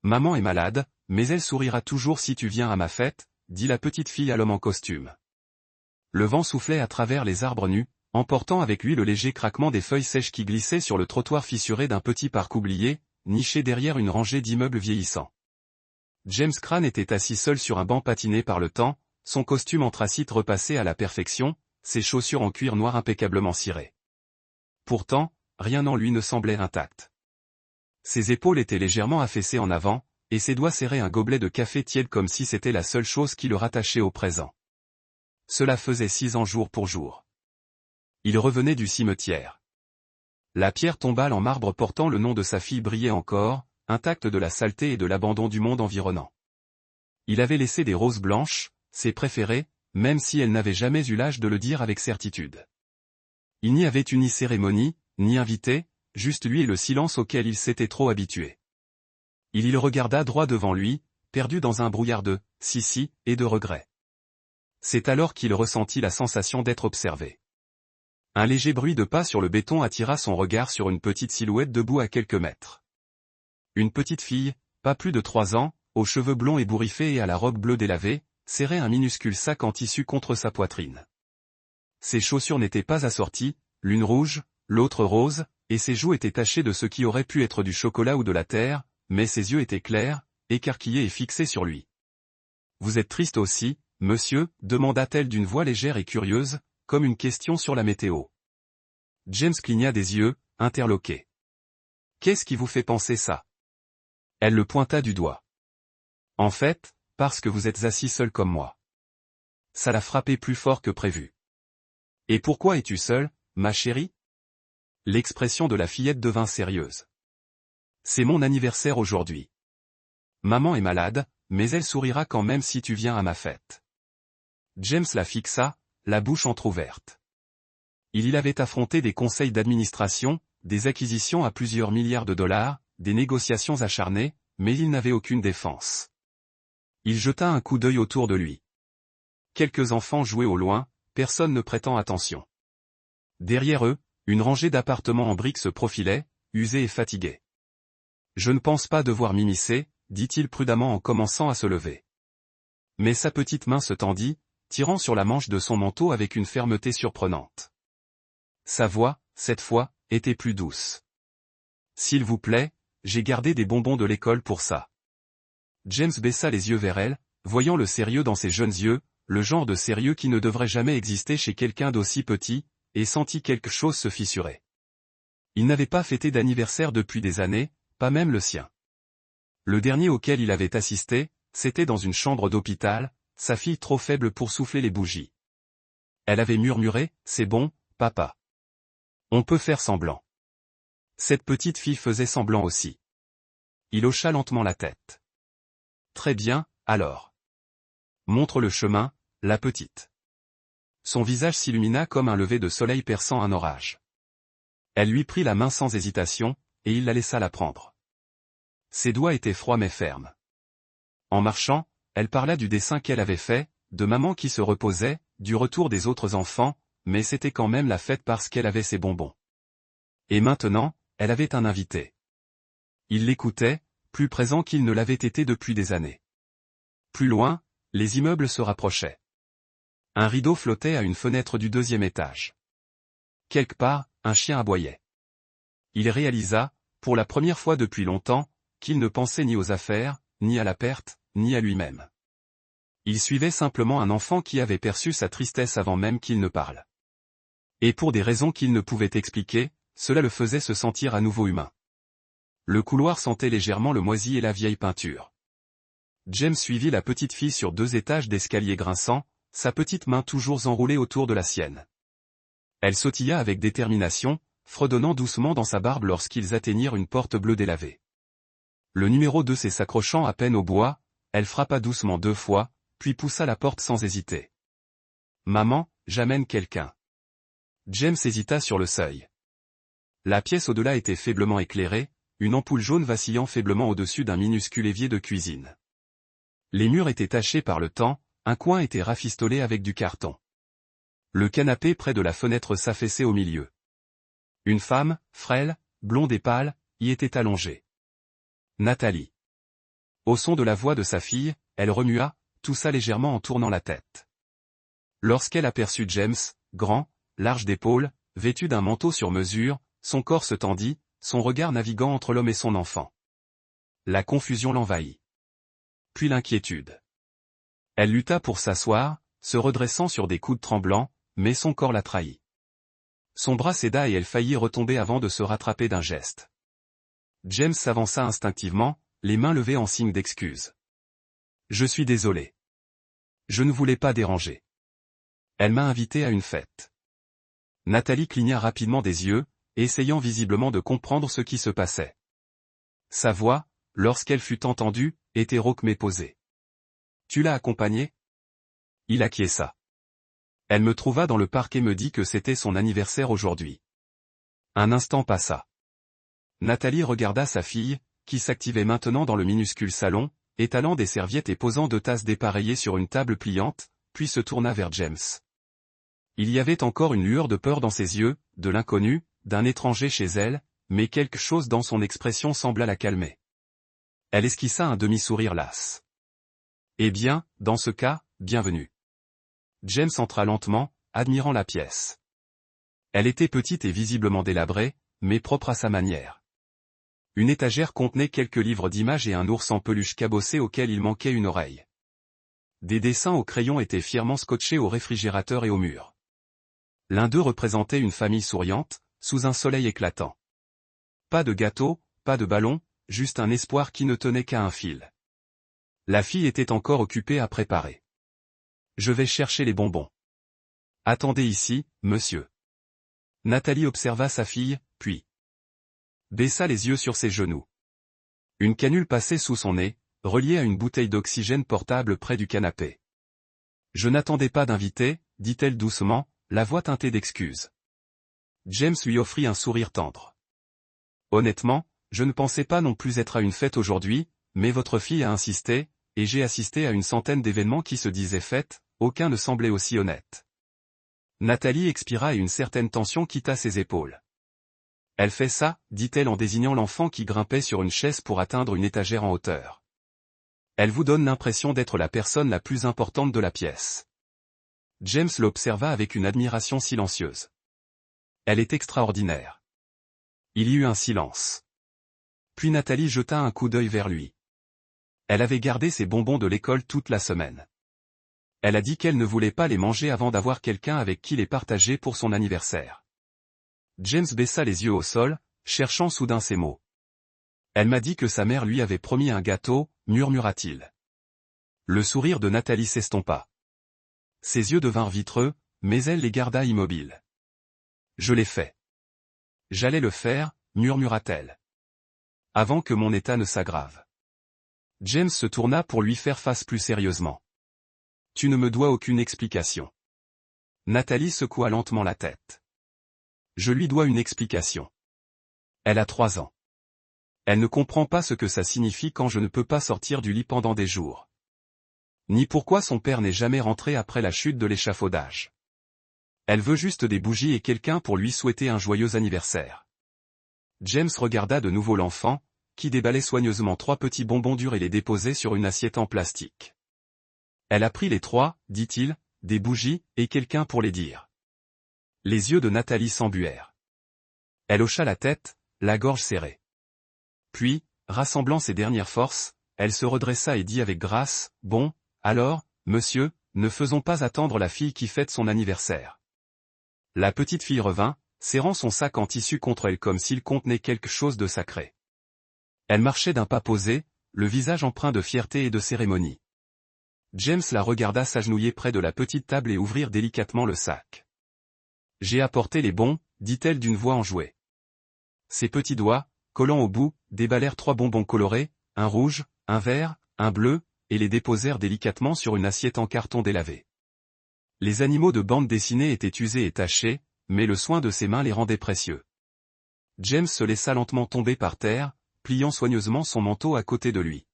Maman est malade, mais elle sourira toujours si tu viens à ma fête, dit la petite fille à l'homme en costume. Le vent soufflait à travers les arbres nus, emportant avec lui le léger craquement des feuilles sèches qui glissaient sur le trottoir fissuré d'un petit parc oublié, niché derrière une rangée d'immeubles vieillissants. James Crane était assis seul sur un banc patiné par le temps, son costume anthracite repassé à la perfection, ses chaussures en cuir noir impeccablement cirées. Pourtant, rien en lui ne semblait intact. Ses épaules étaient légèrement affaissées en avant, et ses doigts serraient un gobelet de café tiède comme si c'était la seule chose qui le rattachait au présent. Cela faisait 6 ans jour pour jour. Il revenait du cimetière. La pierre tombale en marbre portant le nom de sa fille brillait encore, intacte de la saleté et de l'abandon du monde environnant. Il avait laissé des roses blanches, ses préférées, même si elle n'avait jamais eu l'âge de le dire avec certitude. Il n'y avait eu ni cérémonie, ni invité, juste lui et le silence auquel il s'était trop habitué. Il le regarda droit devant lui, perdu dans un brouillard de « si » et de regret. C'est alors qu'il ressentit la sensation d'être observé. Un léger bruit de pas sur le béton attira son regard sur une petite silhouette debout à quelques mètres. Une petite fille, pas plus de 3 ans, aux cheveux blonds ébouriffés et à la robe bleue délavée, serrait un minuscule sac en tissu contre sa poitrine. Ses chaussures n'étaient pas assorties, l'une rouge, l'autre rose, et ses joues étaient tachées de ce qui aurait pu être du chocolat ou de la terre, mais ses yeux étaient clairs, écarquillés et fixés sur lui. « Vous êtes triste aussi, monsieur ?» demanda-t-elle d'une voix légère et curieuse, comme une question sur la météo. James cligna des yeux, interloqué. « Qu'est-ce qui vous fait penser ça ?» Elle le pointa du doigt. « En fait, parce que vous êtes assis seul comme moi. » Ça l'a frappé plus fort que prévu. « Et pourquoi es-tu seule, ma chérie ?» L'expression de la fillette devint sérieuse. « C'est mon anniversaire aujourd'hui. Maman est malade, mais elle sourira quand même si tu viens à ma fête. » James la fixa, la bouche entr'ouverte. Il y avait affronté des conseils d'administration, des acquisitions à plusieurs milliards de dollars, des négociations acharnées, mais il n'avait aucune défense. Il jeta un coup d'œil autour de lui. Quelques enfants jouaient au loin, personne ne prêtant attention. Derrière eux, une rangée d'appartements en briques se profilait, usés et fatigués. « Je ne pense pas devoir m'immiscer, » dit-il prudemment en commençant à se lever. Mais sa petite main se tendit, tirant sur la manche de son manteau avec une fermeté surprenante. Sa voix, cette fois, était plus douce. « S'il vous plaît, j'ai gardé des bonbons de l'école pour ça. » James baissa les yeux vers elle, voyant le sérieux dans ses jeunes yeux, le genre de sérieux qui ne devrait jamais exister chez quelqu'un d'aussi petit, et sentit quelque chose se fissurer. Il n'avait pas fêté d'anniversaire depuis des années, pas même le sien. Le dernier auquel il avait assisté, c'était dans une chambre d'hôpital, sa fille trop faible pour souffler les bougies. Elle avait murmuré « C'est bon, papa. On peut faire semblant. » Cette petite fille faisait semblant aussi. Il hocha lentement la tête. « Très bien, alors. Montre le chemin, la petite. » Son visage s'illumina comme un lever de soleil perçant un orage. Elle lui prit la main sans hésitation, et il la laissa la prendre. Ses doigts étaient froids mais fermes. En marchant, elle parla du dessin qu'elle avait fait, de maman qui se reposait, du retour des autres enfants, mais c'était quand même la fête parce qu'elle avait ses bonbons. Et maintenant, elle avait un invité. Il l'écoutait, plus présent qu'il ne l'avait été depuis des années. Plus loin, les immeubles se rapprochaient. Un rideau flottait à une fenêtre du 2e étage. Quelque part, un chien aboyait. Il réalisa, pour la première fois depuis longtemps, qu'il ne pensait ni aux affaires, ni à la perte, ni à lui-même. Il suivait simplement un enfant qui avait perçu sa tristesse avant même qu'il ne parle. Et pour des raisons qu'il ne pouvait expliquer, cela le faisait se sentir à nouveau humain. Le couloir sentait légèrement le moisi et la vieille peinture. James suivit la petite fille sur 2 étages d'escalier grinçant, sa petite main toujours enroulée autour de la sienne. Elle sautilla avec détermination, fredonnant doucement dans sa barbe lorsqu'ils atteignirent une porte bleue délavée. Le numéro 2 s'accrochant à peine au bois, elle frappa doucement 2 fois, puis poussa la porte sans hésiter. « Maman, j'amène quelqu'un. » James hésita sur le seuil. La pièce au-delà était faiblement éclairée, une ampoule jaune vacillant faiblement au-dessus d'un minuscule évier de cuisine. Les murs étaient tachés par le temps, un coin était rafistolé avec du carton. Le canapé près de la fenêtre s'affaissait au milieu. Une femme, frêle, blonde et pâle, y était allongée. Nathalie. Au son de la voix de sa fille, elle remua, tout ça légèrement en tournant la tête. Lorsqu'elle aperçut James, grand, large d'épaules, vêtu d'un manteau sur mesure, son corps se tendit, son regard naviguant entre l'homme et son enfant. La confusion l'envahit. Puis l'inquiétude. Elle lutta pour s'asseoir, se redressant sur des coudes tremblants, mais son corps la trahit. Son bras céda et elle faillit retomber avant de se rattraper d'un geste. James s'avança instinctivement, les mains levées en signe d'excuse. « Je suis désolé. Je ne voulais pas déranger. Elle m'a invité à une fête. » Nathalie cligna rapidement des yeux, essayant visiblement de comprendre ce qui se passait. Sa voix, lorsqu'elle fut entendue, était rauque mais posée. « Tu l'as accompagnée ?» Il acquiesça. Elle me trouva dans le parc et me dit que c'était son anniversaire aujourd'hui. Un instant passa. Nathalie regarda sa fille, qui s'activait maintenant dans le minuscule salon, étalant des serviettes et posant 2 tasses dépareillées sur une table pliante, puis se tourna vers James. Il y avait encore une lueur de peur dans ses yeux, de l'inconnu, d'un étranger chez elle, mais quelque chose dans son expression sembla la calmer. Elle esquissa un demi-sourire las. « Eh bien, dans ce cas, bienvenue. » James entra lentement, admirant la pièce. Elle était petite et visiblement délabrée, mais propre à sa manière. Une étagère contenait quelques livres d'images et un ours en peluche cabossé auquel il manquait une oreille. Des dessins au crayon étaient fièrement scotchés au réfrigérateur et au mur. L'un d'eux représentait une famille souriante, sous un soleil éclatant. Pas de gâteau, pas de ballon, juste un espoir qui ne tenait qu'à un fil. La fille était encore occupée à préparer. « Je vais chercher les bonbons. »« Attendez ici, monsieur. » Nathalie observa sa fille, puis baissa les yeux sur ses genoux. Une canule passait sous son nez, reliée à une bouteille d'oxygène portable près du canapé. « Je n'attendais pas d'invité, » dit-elle doucement, la voix teintée d'excuses. James lui offrit un sourire tendre. « Honnêtement, je ne pensais pas non plus être à une fête aujourd'hui, mais votre fille a insisté, et j'ai assisté à une centaine d'événements qui se disaient fêtes, aucun ne semblait aussi honnête. » Nathalie expira et une certaine tension quitta ses épaules. « Elle fait ça, » dit-elle en désignant l'enfant qui grimpait sur une chaise pour atteindre une étagère en hauteur. « Elle vous donne l'impression d'être la personne la plus importante de la pièce. » James l'observa avec une admiration silencieuse. « Elle est extraordinaire. » Il y eut un silence. Puis Nathalie jeta un coup d'œil vers lui. Elle avait gardé ses bonbons de l'école toute la semaine. Elle a dit qu'elle ne voulait pas les manger avant d'avoir quelqu'un avec qui les partager pour son anniversaire. James baissa les yeux au sol, cherchant soudain ses mots. « Elle m'a dit que sa mère lui avait promis un gâteau, » murmura-t-il. Le sourire de Nathalie s'estompa. Ses yeux devinrent vitreux, mais elle les garda immobiles. « Je l'ai fait. J'allais le faire, » murmura-t-elle. « Avant que mon état ne s'aggrave. » James se tourna pour lui faire face plus sérieusement. « Tu ne me dois aucune explication. » Nathalie secoua lentement la tête. « Je lui dois une explication. Elle a 3 ans. Elle ne comprend pas ce que ça signifie quand je ne peux pas sortir du lit pendant des jours. Ni pourquoi son père n'est jamais rentré après la chute de l'échafaudage. Elle veut juste des bougies et quelqu'un pour lui souhaiter un joyeux anniversaire. » James regarda de nouveau l'enfant, qui déballait soigneusement 3 petits bonbons durs et les déposait sur une assiette en plastique. « Elle a pris les 3, dit-il, des bougies, et quelqu'un pour les dire. » Les yeux de Nathalie s'embuèrent. Elle hocha la tête, la gorge serrée. Puis, rassemblant ses dernières forces, elle se redressa et dit avec grâce, « Bon, alors, monsieur, ne faisons pas attendre la fille qui fête son anniversaire. » La petite fille revint, serrant son sac en tissu contre elle comme s'il contenait quelque chose de sacré. Elle marchait d'un pas posé, le visage empreint de fierté et de cérémonie. James la regarda s'agenouiller près de la petite table et ouvrir délicatement le sac. « J'ai apporté les bons, » dit-elle d'une voix enjouée. Ses petits doigts, collants au bout, déballèrent 3 bonbons colorés, un rouge, un vert, un bleu, et les déposèrent délicatement sur une assiette en carton délavé. Les animaux de bande dessinée étaient usés et tachés, mais le soin de ses mains les rendait précieux. James se laissa lentement tomber par terre, pliant soigneusement son manteau à côté de lui.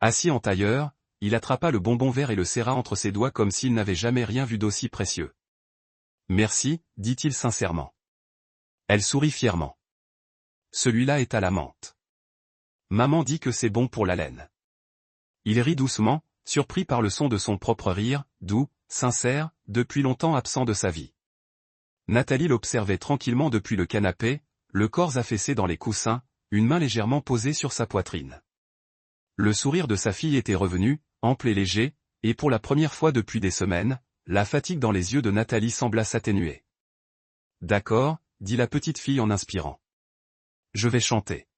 Assis en tailleur, il attrapa le bonbon vert et le serra entre ses doigts comme s'il n'avait jamais rien vu d'aussi précieux. « Merci, » dit-il sincèrement. Elle sourit fièrement. « Celui-là est à la menthe. Maman dit que c'est bon pour la laine. » Il rit doucement, surpris par le son de son propre rire, doux, sincère, depuis longtemps absent de sa vie. Nathalie l'observait tranquillement depuis le canapé, le corps affaissé dans les coussins, une main légèrement posée sur sa poitrine. Le sourire de sa fille était revenu, ample et léger, et pour la première fois depuis des semaines, la fatigue dans les yeux de Nathalie sembla s'atténuer. « D'accord, » dit la petite fille en inspirant. « Je vais chanter. »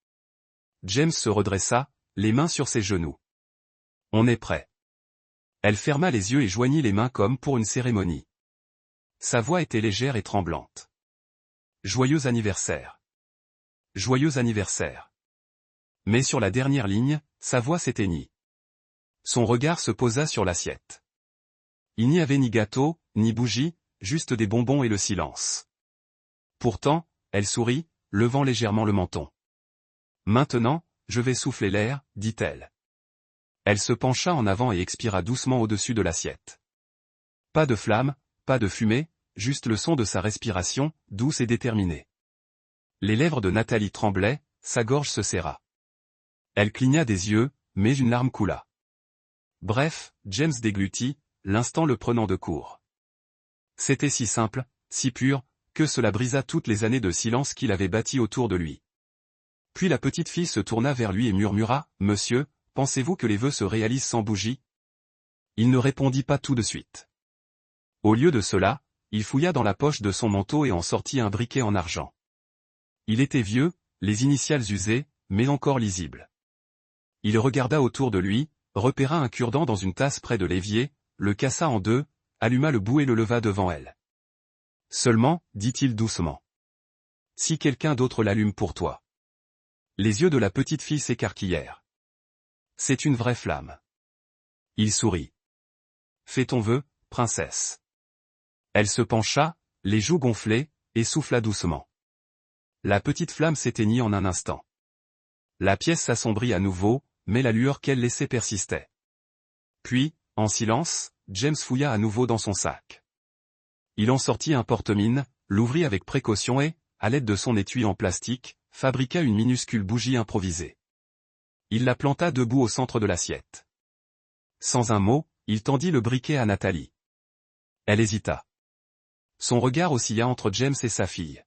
James se redressa, les mains sur ses genoux. « On est prêt. » Elle ferma les yeux et joignit les mains comme pour une cérémonie. Sa voix était légère et tremblante. « Joyeux anniversaire. Joyeux anniversaire. » Mais sur la dernière ligne, sa voix s'éteignit. Son regard se posa sur l'assiette. Il n'y avait ni gâteau, ni bougie, juste des bonbons et le silence. Pourtant, elle sourit, levant légèrement le menton. « Maintenant, je vais souffler l'air, » dit-elle. Elle se pencha en avant et expira doucement au-dessus de l'assiette. Pas de flamme, pas de fumée, juste le son de sa respiration, douce et déterminée. Les lèvres de Nathalie tremblaient, sa gorge se serra. Elle cligna des yeux, mais une larme coula. Bref, James déglutit, l'instant le prenant de court. C'était si simple, si pur, que cela brisa toutes les années de silence qu'il avait bâties autour de lui. Puis la petite fille se tourna vers lui et murmura, « Monsieur, pensez-vous que les vœux se réalisent sans bougie ?» Il ne répondit pas tout de suite. Au lieu de cela, il fouilla dans la poche de son manteau et en sortit un briquet en argent. Il était vieux, les initiales usées, mais encore lisibles. Il regarda autour de lui, repéra un cure-dent dans une tasse près de l'évier, le cassa en deux, alluma le bout et le leva devant elle. « Seulement, » dit-il doucement. « Si quelqu'un d'autre l'allume pour toi. » Les yeux de la petite fille s'écarquillèrent. « C'est une vraie flamme. » Il sourit. « Fais ton vœu, princesse. » Elle se pencha, les joues gonflées, et souffla doucement. La petite flamme s'éteignit en un instant. La pièce s'assombrit à nouveau, mais la lueur qu'elle laissait persistait. Puis, en silence, James fouilla à nouveau dans son sac. Il en sortit un porte-mine, l'ouvrit avec précaution et, à l'aide de son étui en plastique, fabriqua une minuscule bougie improvisée. Il la planta debout au centre de l'assiette. Sans un mot, il tendit le briquet à Nathalie. Elle hésita. Son regard oscilla entre James et sa fille.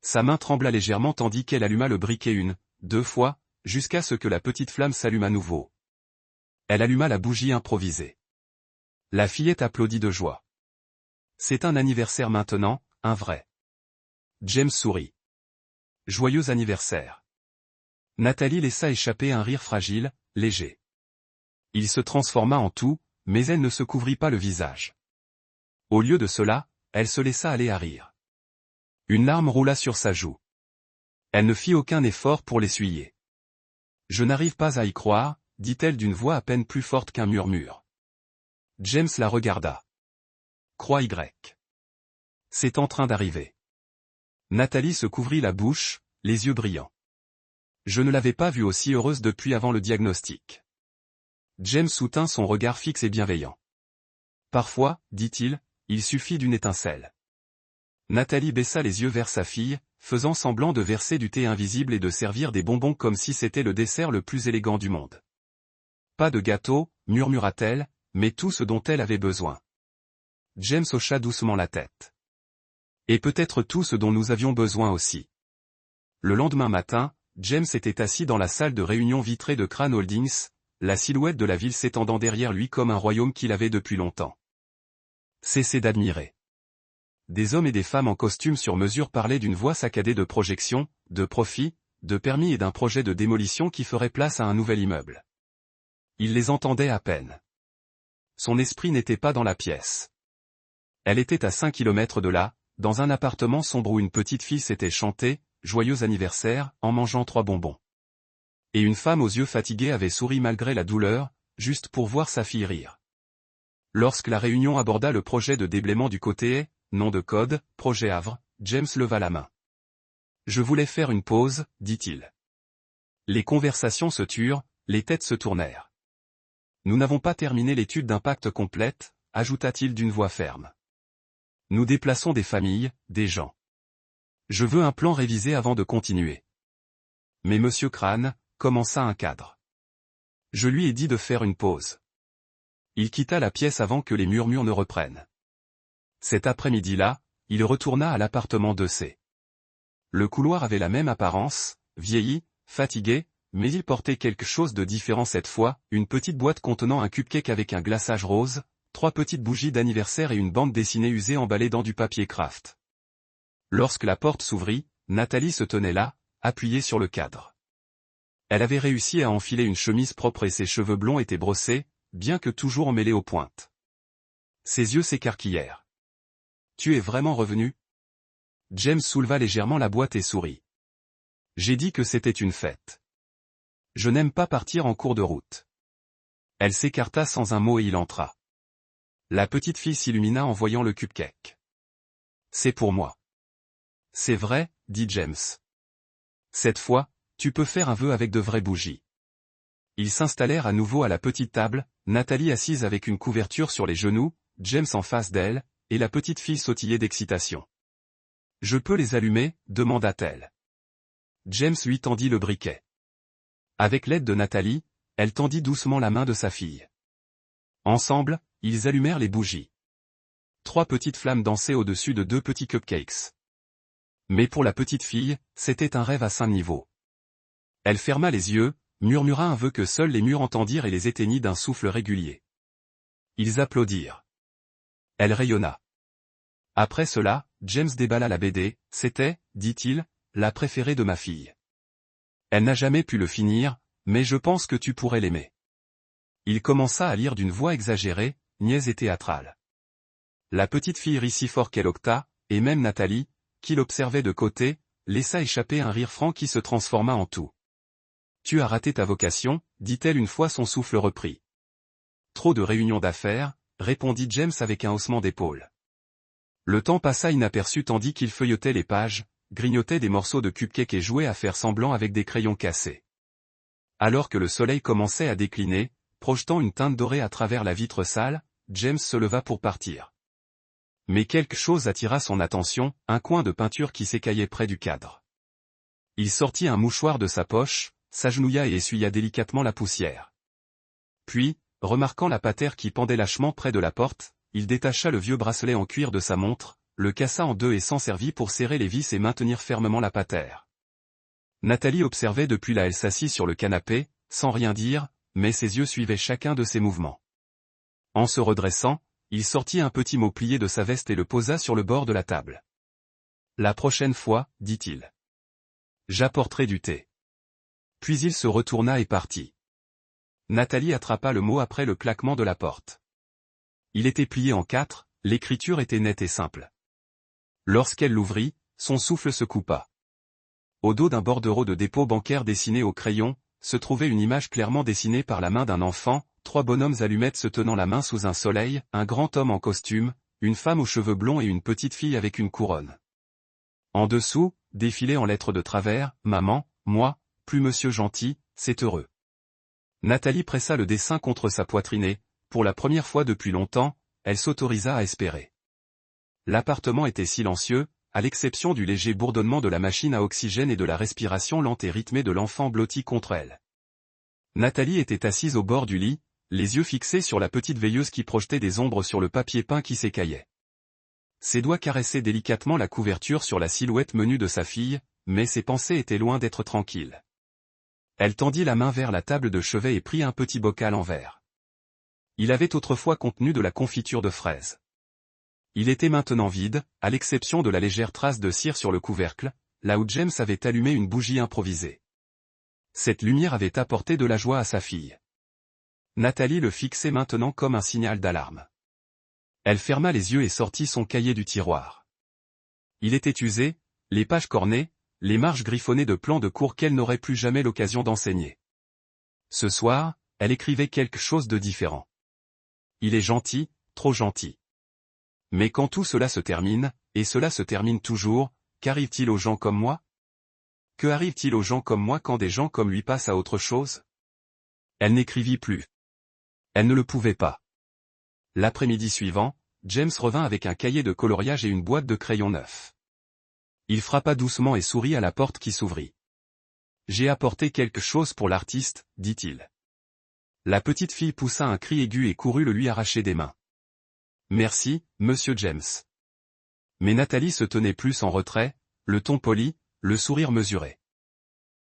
Sa main trembla légèrement tandis qu'elle alluma le briquet une, deux fois, jusqu'à ce que la petite flamme s'allume à nouveau. Elle alluma la bougie improvisée. La fillette applaudit de joie. C'est un anniversaire maintenant, un vrai. James sourit. Joyeux anniversaire. Nathalie laissa échapper un rire fragile, léger. Il se transforma en tout, mais elle ne se couvrit pas le visage. Au lieu de cela, elle se laissa aller à rire. Une larme roula sur sa joue. Elle ne fit aucun effort pour l'essuyer. « Je n'arrive pas à y croire, » dit-elle d'une voix à peine plus forte qu'un murmure. James la regarda. « Croix Y. C'est en train d'arriver. » Nathalie se couvrit la bouche, les yeux brillants. Je ne l'avais pas vue aussi heureuse depuis avant le diagnostic. James soutint son regard fixe et bienveillant. Parfois, dit-il, il suffit d'une étincelle. Nathalie baissa les yeux vers sa fille, faisant semblant de verser du thé invisible et de servir des bonbons comme si c'était le dessert le plus élégant du monde. Pas de gâteau, murmura-t-elle, mais tout ce dont elle avait besoin. James hocha doucement la tête. Et peut-être tout ce dont nous avions besoin aussi. Le lendemain matin, James était assis dans la salle de réunion vitrée de Crane Holdings, la silhouette de la ville s'étendant derrière lui comme un royaume qu'il avait depuis longtemps. Cessez d'admirer. Des hommes et des femmes en costume sur mesure parlaient d'une voix saccadée de projections, de profits, de permis et d'un projet de démolition qui ferait place à un nouvel immeuble. Il les entendait à peine. Son esprit n'était pas dans la pièce. Elle était à 5 kilomètres de là, dans un appartement sombre où une petite fille s'était chantée, « Joyeux anniversaire » en mangeant 3 bonbons. Et une femme aux yeux fatigués avait souri malgré la douleur, juste pour voir sa fille rire. Lorsque la réunion aborda le projet de déblaiement du côté, nom de code, projet Havre, James leva la main. « Je voulais faire une pause, » dit-il. Les conversations se turent, les têtes se tournèrent. « Nous n'avons pas terminé l'étude d'impact complète, » ajouta-t-il d'une voix ferme. « Nous déplaçons des familles, des gens. Je veux un plan révisé avant de continuer. » Mais Monsieur Crane, commença un cadre. Je lui ai dit de faire une pause. Il quitta la pièce avant que les murmures ne reprennent. Cet après-midi-là, il retourna à l'appartement de C. Le couloir avait la même apparence, vieilli, fatigué, mais il portait quelque chose de différent cette fois, une petite boîte contenant un cupcake avec un glaçage rose, 3 petites bougies d'anniversaire et une bande dessinée usée emballée dans du papier craft. Lorsque la porte s'ouvrit, Nathalie se tenait là, appuyée sur le cadre. Elle avait réussi à enfiler une chemise propre et ses cheveux blonds étaient brossés, bien que toujours emmêlés aux pointes. Ses yeux s'écarquillèrent. « Tu es vraiment revenu ?» James souleva légèrement la boîte et sourit. « J'ai dit que c'était une fête. Je n'aime pas partir en cours de route. » Elle s'écarta sans un mot et il entra. La petite fille s'illumina en voyant le cupcake. « C'est pour moi. »« C'est vrai, » dit James. « Cette fois, tu peux faire un vœu avec de vraies bougies. » Ils s'installèrent à nouveau à la petite table, Nathalie assise avec une couverture sur les genoux, James en face d'elle, et la petite fille sautillait d'excitation. « Je peux les allumer ?» demanda-t-elle. James lui tendit le briquet. Avec l'aide de Nathalie, elle tendit doucement la main de sa fille. Ensemble, ils allumèrent les bougies. 3 petites flammes dansaient au-dessus de 2 petits cupcakes. Mais pour la petite fille, c'était un rêve à 5 niveaux. Elle ferma les yeux, murmura un vœu que seuls les murs entendirent et les éteignit d'un souffle régulier. Ils applaudirent. Elle rayonna. Après cela, James déballa la BD, c'était, dit-il, la préférée de ma fille. Elle n'a jamais pu le finir, mais je pense que tu pourrais l'aimer. Il commença à lire d'une voix exagérée, niaise et théâtrale. La petite fille rit si fort qu'elle octa, et même Nathalie, qui l'observait de côté, laissa échapper un rire franc qui se transforma en tout. « Tu as raté ta vocation, » dit-elle une fois son souffle repris. « Trop de réunions d'affaires, » répondit James avec un haussement d'épaule. Le temps passa inaperçu tandis qu'il feuilletait les pages, grignotait des morceaux de cupcake et jouait à faire semblant avec des crayons cassés. Alors que le soleil commençait à décliner, projetant une teinte dorée à travers la vitre sale, James se leva pour partir. Mais quelque chose attira son attention, un coin de peinture qui s'écaillait près du cadre. Il sortit un mouchoir de sa poche, s'agenouilla et essuya délicatement la poussière. Puis, remarquant la patère qui pendait lâchement près de la porte, il détacha le vieux bracelet en cuir de sa montre, le cassa en deux et s'en servit pour serrer les vis et maintenir fermement la patère. Nathalie observait depuis là, elle s'assit sur le canapé, sans rien dire, mais ses yeux suivaient chacun de ses mouvements. En se redressant, il sortit un petit mot plié de sa veste et le posa sur le bord de la table. « La prochaine fois, » dit-il. « J'apporterai du thé. » Puis il se retourna et partit. Nathalie attrapa le mot après le claquement de la porte. Il était plié en 4, l'écriture était nette et simple. Lorsqu'elle l'ouvrit, son souffle se coupa. Au dos d'un bordereau de dépôt bancaire dessiné au crayon, se trouvait une image clairement dessinée par la main d'un enfant, 3 bonhommes allumettes se tenant la main sous un soleil, un grand homme en costume, une femme aux cheveux blonds et une petite fille avec une couronne. En dessous, défilé en lettres de travers, « Maman, moi, plus monsieur gentil, c'est heureux. » Nathalie pressa le dessin contre sa poitrine et, pour la première fois depuis longtemps, elle s'autorisa à espérer. L'appartement était silencieux, à l'exception du léger bourdonnement de la machine à oxygène et de la respiration lente et rythmée de l'enfant blotti contre elle. Nathalie était assise au bord du lit, les yeux fixés sur la petite veilleuse qui projetait des ombres sur le papier peint qui s'écaillait. Ses doigts caressaient délicatement la couverture sur la silhouette menue de sa fille, mais ses pensées étaient loin d'être tranquilles. Elle tendit la main vers la table de chevet et prit un petit bocal en verre. Il avait autrefois contenu de la confiture de fraises. Il était maintenant vide, à l'exception de la légère trace de cire sur le couvercle, là où James avait allumé une bougie improvisée. Cette lumière avait apporté de la joie à sa fille. Nathalie le fixait maintenant comme un signal d'alarme. Elle ferma les yeux et sortit son cahier du tiroir. Il était usé, les pages cornées, les marges griffonnées de plans de cours qu'elle n'aurait plus jamais l'occasion d'enseigner. Ce soir, elle écrivait quelque chose de différent. Il est gentil, trop gentil. Mais quand tout cela se termine, et cela se termine toujours, qu'arrive-t-il aux gens comme moi? Que arrive-t-il aux gens comme moi quand des gens comme lui passent à autre chose? Elle n'écrivit plus. Elle ne le pouvait pas. L'après-midi suivant, James revint avec un cahier de coloriage et une boîte de crayons neufs. Il frappa doucement et sourit à la porte qui s'ouvrit. « J'ai apporté quelque chose pour l'artiste, dit-il. La petite fille poussa un cri aigu et courut le lui arracher des mains. Merci, monsieur James. Mais Nathalie se tenait plus en retrait, le ton poli, le sourire mesuré.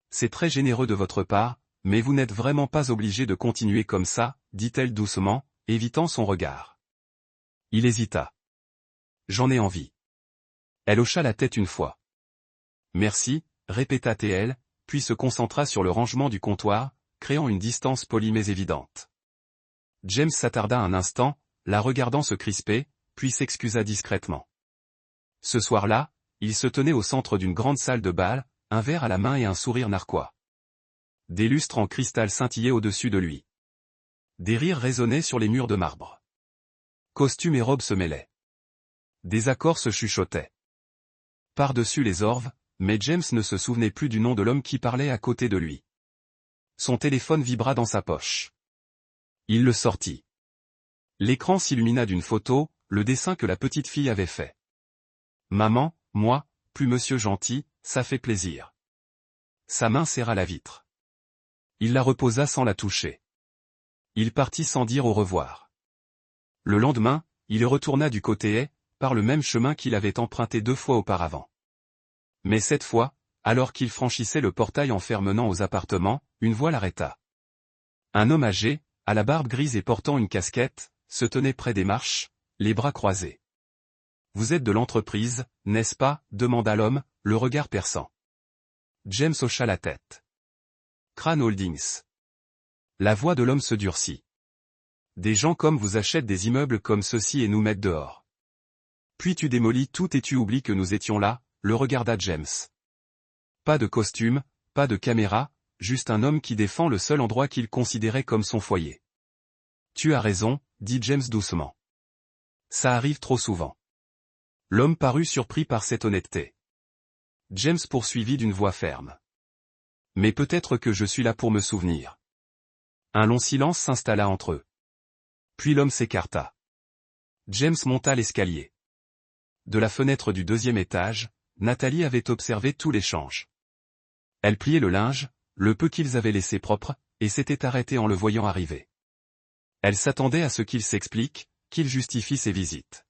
C'est très généreux de votre part, mais vous n'êtes vraiment pas obligé de continuer comme ça, dit-elle doucement, évitant son regard. Il hésita. J'en ai envie. Elle hocha la tête une fois. Merci, répéta-t-elle, puis se concentra sur le rangement du comptoir, créant une distance polie mais évidente. James s'attarda un instant, la regardant se crisper, puis s'excusa discrètement. Ce soir-là, il se tenait au centre d'une grande salle de bal, un verre à la main et un sourire narquois. Des lustres en cristal scintillaient au-dessus de lui. Des rires résonnaient sur les murs de marbre. Costumes et robes se mêlaient. Des accords se chuchotaient. Par-dessus les orves, mais James ne se souvenait plus du nom de l'homme qui parlait à côté de lui. Son téléphone vibra dans sa poche. Il le sortit. L'écran s'illumina d'une photo, le dessin que la petite fille avait fait. Maman, moi, plus monsieur gentil, ça fait plaisir. Sa main serra la vitre. Il la reposa sans la toucher. Il partit sans dire au revoir. Le lendemain, il retourna du côté haie, par le même chemin qu'il avait emprunté 2 fois auparavant. Mais cette fois, alors qu'il franchissait le portail en menant aux appartements, une voix l'arrêta. Un homme âgé, à la barbe grise et portant une casquette, se tenait près des marches, les bras croisés. « Vous êtes de l'entreprise, n'est-ce pas ?» demanda l'homme, le regard perçant. James hocha la tête. « Crane Holdings. » La voix de l'homme se durcit. « Des gens comme vous achètent des immeubles comme ceux-ci et nous mettent dehors. Puis tu démolis tout et tu oublies que nous étions là », le regarda James. Pas de costume, pas de caméra, juste un homme qui défend le seul endroit qu'il considérait comme son foyer. « Tu as raison », dit James doucement. « Ça arrive trop souvent. » L'homme parut surpris par cette honnêteté. James poursuivit d'une voix ferme. « Mais peut-être que je suis là pour me souvenir. » Un long silence s'installa entre eux. Puis l'homme s'écarta. James monta l'escalier. De la fenêtre du 2e étage, Nathalie avait observé tout l'échange. Elle pliait le linge, le peu qu'ils avaient laissé propre, et s'était arrêtée en le voyant arriver. Elle s'attendait à ce qu'il s'explique, qu'il justifie ses visites.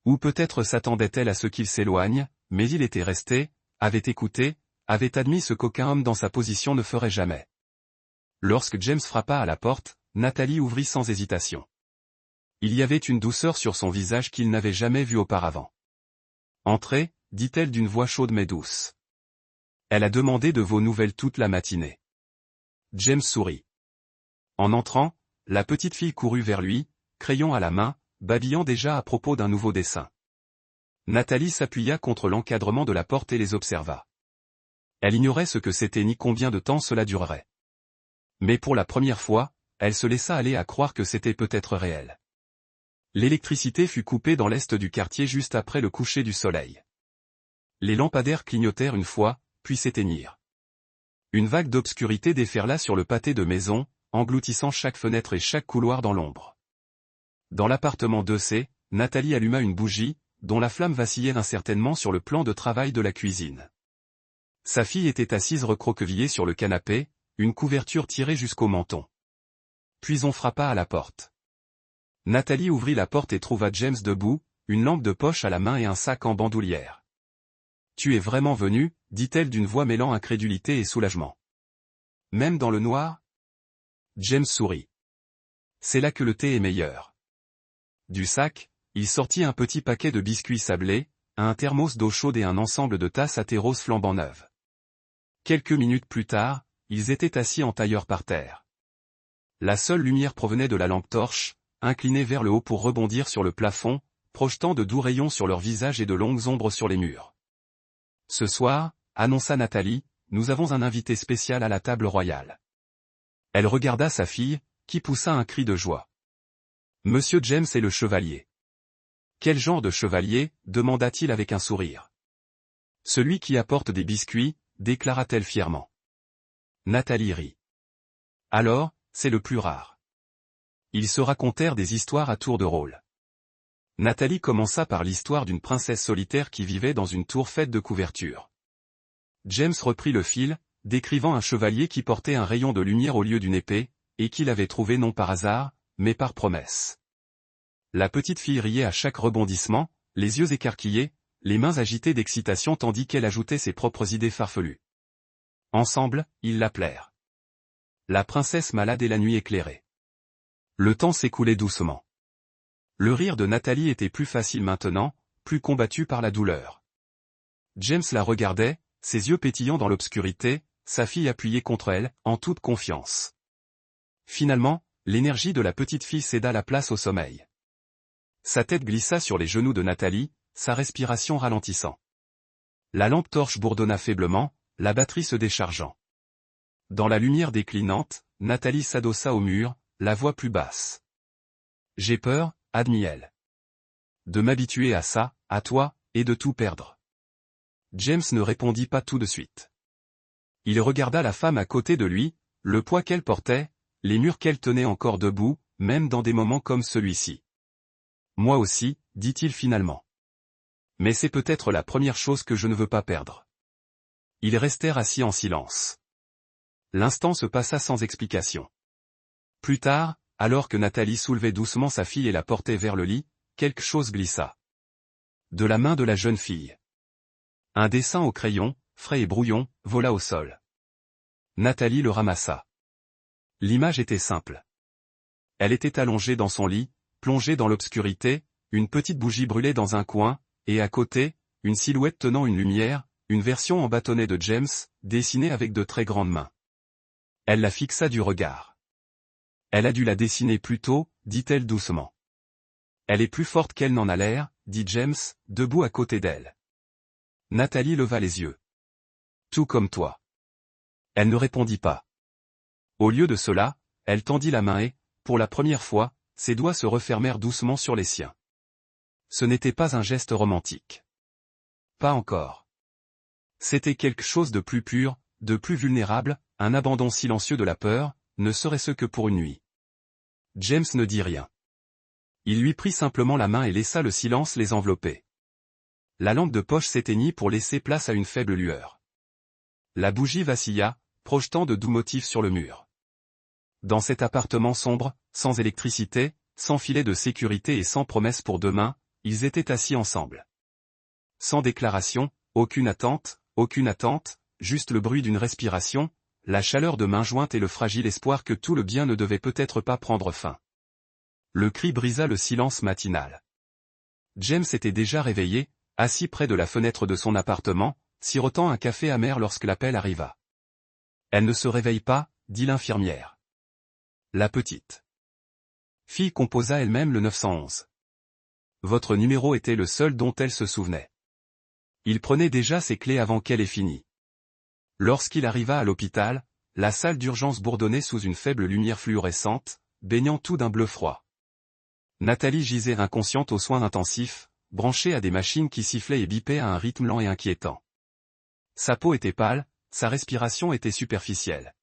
Ou peut-être s'attendait-elle à ce qu'il s'éloigne, mais il était resté, avait écouté, avait admis ce qu'aucun homme dans sa position ne ferait jamais. Lorsque James frappa à la porte, Nathalie ouvrit sans hésitation. Il y avait une douceur sur son visage qu'il n'avait jamais vue auparavant. « Entrez », dit-elle d'une voix chaude mais douce. Elle a demandé de vos nouvelles toute la matinée. James sourit. En entrant, la petite fille courut vers lui, crayon à la main, babillant déjà à propos d'un nouveau dessin. Nathalie s'appuya contre l'encadrement de la porte et les observa. Elle ignorait ce que c'était ni combien de temps cela durerait. Mais pour la première fois, elle se laissa aller à croire que c'était peut-être réel. L'électricité fut coupée dans l'est du quartier juste après le coucher du soleil. Les lampadaires clignotèrent une fois, puis s'éteignirent. Une vague d'obscurité déferla sur le pâté de maisons, engloutissant chaque fenêtre et chaque couloir dans l'ombre. Dans l'appartement 2C, Nathalie alluma une bougie, dont la flamme vacillait incertainement sur le plan de travail de la cuisine. Sa fille était assise recroquevillée sur le canapé, une couverture tirée jusqu'au menton. Puis on frappa à la porte. Nathalie ouvrit la porte et trouva James debout, une lampe de poche à la main et un sac en bandoulière. « Tu es vraiment venu ?» dit-elle d'une voix mêlant incrédulité et soulagement. « Même dans le noir ?» James sourit. « C'est là que le thé est meilleur. » Du sac, il sortit un petit paquet de biscuits sablés, un thermos d'eau chaude et un ensemble de tasses à thé rose flambant neuves. Quelques minutes plus tard, ils étaient assis en tailleur par terre. La seule lumière provenait de la lampe torche, inclinée vers le haut pour rebondir sur le plafond, projetant de doux rayons sur leurs visages et de longues ombres sur les murs. « Ce soir, » annonça Nathalie, « nous avons un invité spécial à la table royale. » Elle regarda sa fille, qui poussa un cri de joie. « Monsieur James est le chevalier. »« Quel genre de chevalier ?» demanda-t-il avec un sourire. « Celui qui apporte des biscuits, » déclara-t-elle fièrement. Nathalie rit. « Alors, c'est le plus rare. » Ils se racontèrent des histoires à tour de rôle. Nathalie commença par l'histoire d'une princesse solitaire qui vivait dans une tour faite de couvertures. James reprit le fil, décrivant un chevalier qui portait un rayon de lumière au lieu d'une épée, et qu'il avait trouvé non par hasard, mais par promesse. La petite fille riait à chaque rebondissement, les yeux écarquillés, les mains agitées d'excitation tandis qu'elle ajoutait ses propres idées farfelues. Ensemble, ils l'appelèrent la princesse malade et la nuit éclairée. Le temps s'écoulait doucement. Le rire de Nathalie était plus facile maintenant, plus combattu par la douleur. James la regardait, ses yeux pétillants dans l'obscurité, sa fille appuyée contre elle, en toute confiance. Finalement, l'énergie de la petite fille céda la place au sommeil. Sa tête glissa sur les genoux de Nathalie, sa respiration ralentissant. La lampe torche bourdonna faiblement, la batterie se déchargeant. Dans la lumière déclinante, Nathalie s'adossa au mur, la voix plus basse. « J'ai peur, admit-elle. De m'habituer à ça, à toi, et de tout perdre. » James ne répondit pas tout de suite. Il regarda la femme à côté de lui, le poids qu'elle portait, les murs qu'elle tenait encore debout, même dans des moments comme celui-ci. « Moi aussi, dit-il finalement. Mais c'est peut-être la première chose que je ne veux pas perdre. » Ils restèrent assis en silence. L'instant se passa sans explication. Plus tard, alors que Nathalie soulevait doucement sa fille et la portait vers le lit, quelque chose glissa. De la main de la jeune fille. Un dessin au crayon, frais et brouillon, vola au sol. Nathalie le ramassa. L'image était simple. Elle était allongée dans son lit, plongée dans l'obscurité, une petite bougie brûlait dans un coin, et à côté, une silhouette tenant une lumière, une version en bâtonnet de James, dessinée avec de très grandes mains. Elle la fixa du regard. Elle a dû la dessiner plus tôt, dit-elle doucement. Elle est plus forte qu'elle n'en a l'air, dit James, debout à côté d'elle. Nathalie leva les yeux. Tout comme toi. Elle ne répondit pas. Au lieu de cela, elle tendit la main et, pour la première fois, ses doigts se refermèrent doucement sur les siens. Ce n'était pas un geste romantique. Pas encore. C'était quelque chose de plus pur, de plus vulnérable, un abandon silencieux de la peur, ne serait-ce que pour une nuit. James ne dit rien. Il lui prit simplement la main et laissa le silence les envelopper. La lampe de poche s'éteignit pour laisser place à une faible lueur. La bougie vacilla, projetant de doux motifs sur le mur. Dans cet appartement sombre, sans électricité, sans filet de sécurité et sans promesse pour demain, ils étaient assis ensemble. Sans déclaration, aucune attente, juste le bruit d'une respiration, la chaleur de mains jointes et le fragile espoir que tout le bien ne devait peut-être pas prendre fin. Le cri brisa le silence matinal. James était déjà réveillé, assis près de la fenêtre de son appartement, sirotant un café amer lorsque l'appel arriva. « Elle ne se réveille pas, dit l'infirmière. La petite fille composa elle-même le 911. Votre numéro était le seul dont elle se souvenait. Il prenait déjà ses clés avant qu'elle ait fini. Lorsqu'il arriva à l'hôpital, la salle d'urgence bourdonnait sous une faible lumière fluorescente, baignant tout d'un bleu froid. Nathalie gisait inconsciente aux soins intensifs, branchée à des machines qui sifflaient et bipaient à un rythme lent et inquiétant. Sa peau était pâle, sa respiration était superficielle.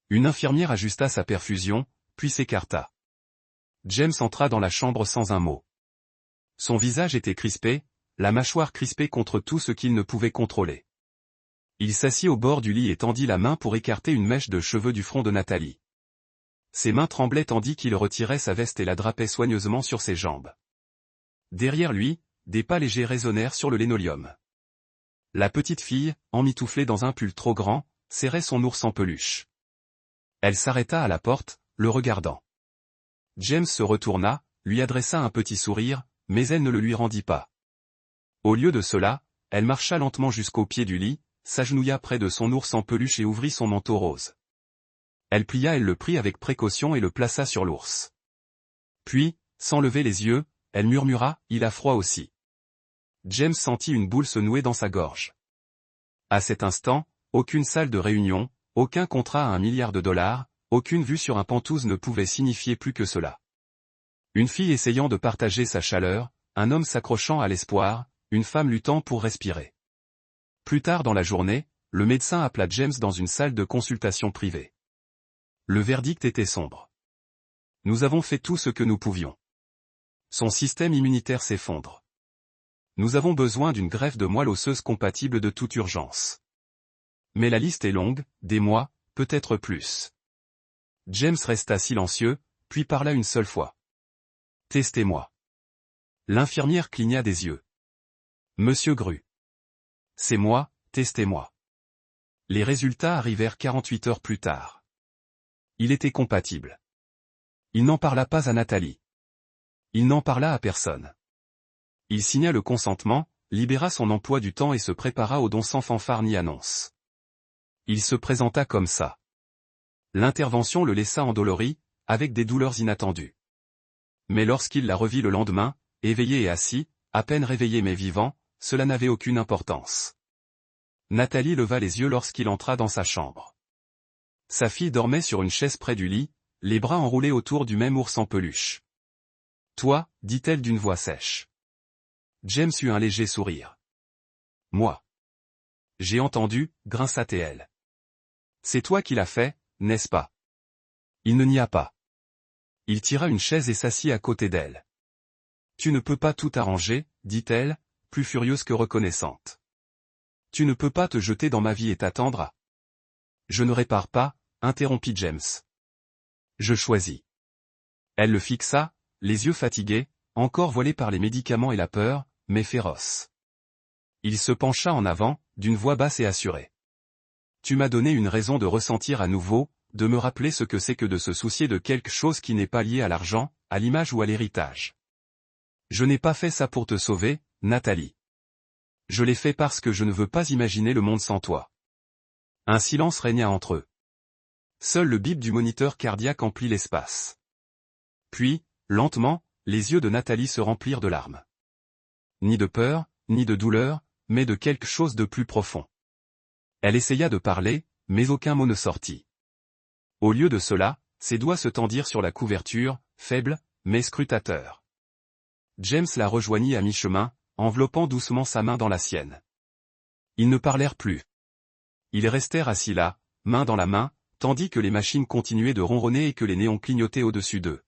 Une infirmière ajusta sa perfusion, puis s'écarta. James entra dans la chambre sans un mot. Son visage était crispé, la mâchoire crispée contre tout ce qu'il ne pouvait contrôler. Il s'assit au bord du lit et tendit la main pour écarter une mèche de cheveux du front de Nathalie. Ses mains tremblaient tandis qu'il retirait sa veste et la drapait soigneusement sur ses jambes. Derrière lui, des pas légers résonnèrent sur le linoléum. La petite fille, emmitouflée dans un pull trop grand, serrait son ours en peluche. Elle s'arrêta à la porte, le regardant. James se retourna, lui adressa un petit sourire, mais elle ne le lui rendit pas. Au lieu de cela, elle marcha lentement jusqu'au pied du lit, s'agenouilla près de son ours en peluche et ouvrit son manteau rose. Elle le prit avec précaution et le plaça sur l'ours. Puis, sans lever les yeux, elle murmura, « Il a froid aussi. » James sentit une boule se nouer dans sa gorge. À cet instant, aucune salle de réunion, aucun contrat à $1 milliard, aucune vue sur un pentouse ne pouvait signifier plus que cela. Une fille essayant de partager sa chaleur, un homme s'accrochant à l'espoir, une femme luttant pour respirer. Plus tard dans la journée, le médecin appela James dans une salle de consultation privée. Le verdict était sombre. Nous avons fait tout ce que nous pouvions. Son système immunitaire s'effondre. Nous avons besoin d'une greffe de moelle osseuse compatible de toute urgence. Mais la liste est longue, des mois, peut-être plus. James resta silencieux, puis parla une seule fois. Testez-moi. L'infirmière cligna des yeux. Monsieur Gru. C'est moi, testez-moi. Les résultats arrivèrent 48 heures plus tard. Il était compatible. Il n'en parla pas à Nathalie. Il n'en parla à personne. Il signa le consentement, libéra son emploi du temps et se prépara au don sans fanfare ni annonce. Il se présenta comme ça. L'intervention le laissa endolori, avec des douleurs inattendues. Mais lorsqu'il la revit le lendemain, éveillé et assis, à peine réveillé mais vivant, cela n'avait aucune importance. Nathalie leva les yeux lorsqu'il entra dans sa chambre. Sa fille dormait sur une chaise près du lit, les bras enroulés autour du même ours en peluche. « Toi » dit-elle d'une voix sèche. James eut un léger sourire. « Moi. » « J'ai entendu » grinça-t-elle. « C'est toi qui l'as fait, n'est-ce pas ?» Il ne nia pas. Il tira une chaise et s'assit à côté d'elle. « Tu ne peux pas tout arranger, » dit-elle, plus furieuse que reconnaissante. « Tu ne peux pas te jeter dans ma vie et t'attendre à... » « Je ne répare pas, » interrompit James. « Je choisis. » Elle le fixa, les yeux fatigués, encore voilés par les médicaments et la peur, mais féroces. Il se pencha en avant, d'une voix basse et assurée. « Tu m'as donné une raison de ressentir à nouveau, de me rappeler ce que c'est que de se soucier de quelque chose qui n'est pas lié à l'argent, à l'image ou à l'héritage. Je n'ai pas fait ça pour te sauver, Nathalie. Je l'ai fait parce que je ne veux pas imaginer le monde sans toi. » Un silence régna entre eux. Seul le bip du moniteur cardiaque emplit l'espace. Puis, lentement, les yeux de Nathalie se remplirent de larmes. Ni de peur, ni de douleur, mais de quelque chose de plus profond. Elle essaya de parler, mais aucun mot ne sortit. Au lieu de cela, ses doigts se tendirent sur la couverture, faibles, mais scrutateurs. James la rejoignit à mi-chemin, enveloppant doucement sa main dans la sienne. Ils ne parlèrent plus. Ils restèrent assis là, main dans la main, tandis que les machines continuaient de ronronner et que les néons clignotaient au-dessus d'eux.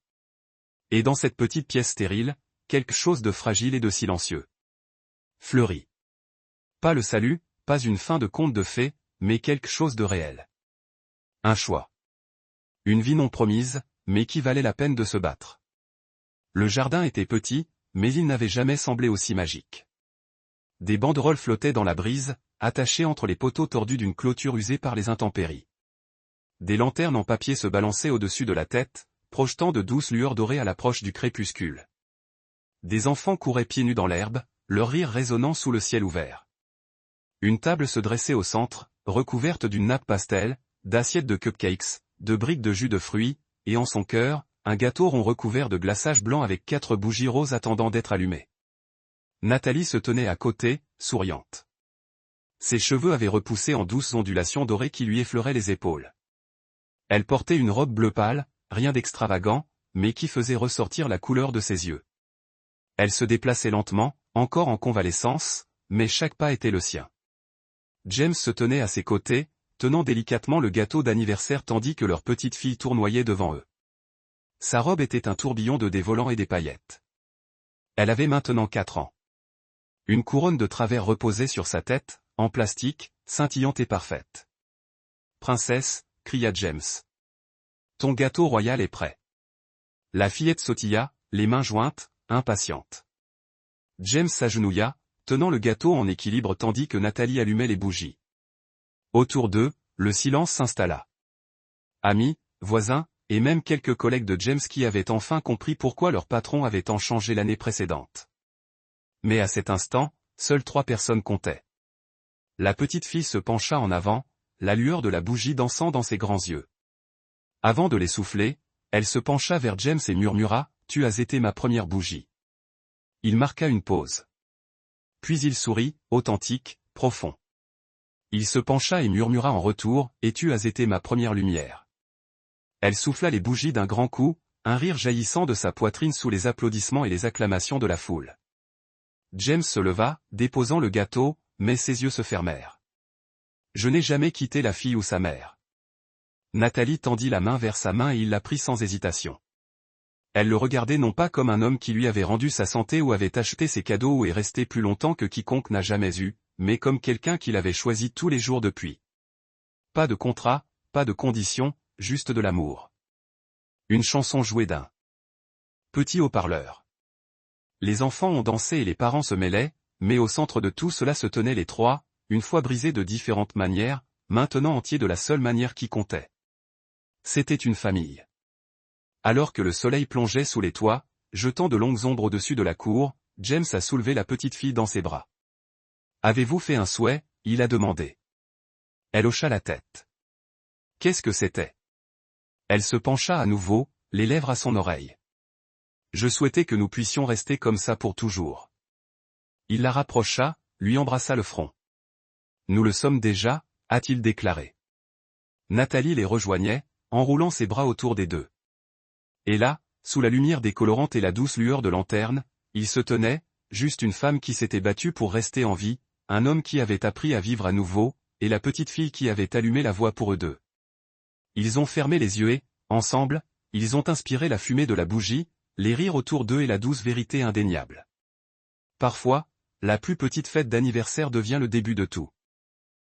Et dans cette petite pièce stérile, quelque chose de fragile et de silencieux. Fleurit. Pas le salut, pas une fin de conte de fées, mais quelque chose de réel. Un choix. Une vie non promise, mais qui valait la peine de se battre. Le jardin était petit, mais il n'avait jamais semblé aussi magique. Des banderoles flottaient dans la brise, attachées entre les poteaux tordus d'une clôture usée par les intempéries. Des lanternes en papier se balançaient au-dessus de la tête, projetant de douces lueurs dorées à l'approche du crépuscule. Des enfants couraient pieds nus dans l'herbe, leur rire résonnant sous le ciel ouvert. Une table se dressait au centre, recouverte d'une nappe pastel, d'assiettes de cupcakes, de briques de jus de fruits, et en son cœur, un gâteau rond recouvert de glaçage blanc avec 4 bougies roses attendant d'être allumées. Nathalie se tenait à côté, souriante. Ses cheveux avaient repoussé en douces ondulations dorées qui lui effleuraient les épaules. Elle portait une robe bleu pâle, rien d'extravagant, mais qui faisait ressortir la couleur de ses yeux. Elle se déplaçait lentement, encore en convalescence, mais chaque pas était le sien. James se tenait à ses côtés, tenant délicatement le gâteau d'anniversaire tandis que leur petite fille tournoyait devant eux. Sa robe était un tourbillon de des volants et des paillettes. Elle avait maintenant 4 ans. Une couronne de travers reposait sur sa tête, en plastique, scintillante et parfaite. « Princesse », cria James. « Ton gâteau royal est prêt. » La fillette sautilla, les mains jointes, impatiente. James s'agenouilla, tenant le gâteau en équilibre tandis que Nathalie allumait les bougies. Autour d'eux, le silence s'installa. Amis, voisins, et même quelques collègues de James qui avaient enfin compris pourquoi leur patron avait tant changé l'année précédente. Mais à cet instant, seules 3 personnes comptaient. La petite fille se pencha en avant, la lueur de la bougie dansant dans ses grands yeux. Avant de les souffler, elle se pencha vers James et murmura, « Tu as été ma première bougie. » Il marqua une pause. Puis il sourit, authentique, profond. Il se pencha et murmura en retour, « Et tu as été ma première lumière. » Elle souffla les bougies d'un grand coup, un rire jaillissant de sa poitrine sous les applaudissements et les acclamations de la foule. James se leva, déposant le gâteau, mais ses yeux se fermèrent. Je n'ai jamais quitté la fille ou sa mère. Nathalie tendit la main vers sa main et il la prit sans hésitation. Elle le regardait non pas comme un homme qui lui avait rendu sa santé ou avait acheté ses cadeaux ou est resté plus longtemps que quiconque n'a jamais eu, mais comme quelqu'un qu'il avait choisi tous les jours depuis. Pas de contrat, pas de conditions, juste de l'amour. Une chanson jouée d'un petit haut-parleur. Les enfants ont dansé et les parents se mêlaient, mais au centre de tout cela se tenaient les trois, une fois brisés de différentes manières, maintenant entiers de la seule manière qui comptait. C'était une famille. Alors que le soleil plongeait sous les toits, jetant de longues ombres au-dessus de la cour, James a soulevé la petite fille dans ses bras. « Avez-vous fait un souhait ?» il a demandé. Elle hocha la tête. Qu'est-ce que c'était? Elle se pencha à nouveau, les lèvres à son oreille. Je souhaitais que nous puissions rester comme ça pour toujours. Il la rapprocha, lui embrassa le front. Nous le sommes déjà, a-t-il déclaré. Nathalie les rejoignait, enroulant ses bras autour des deux. Et là, sous la lumière décolorante et la douce lueur de lanterne, ils se tenaient, juste une femme qui s'était battue pour rester en vie, un homme qui avait appris à vivre à nouveau, et la petite fille qui avait allumé la voie pour eux deux. Ils ont fermé les yeux et, ensemble, ils ont inspiré la fumée de la bougie, les rires autour d'eux et la douce vérité indéniable. Parfois, la plus petite fête d'anniversaire devient le début de tout.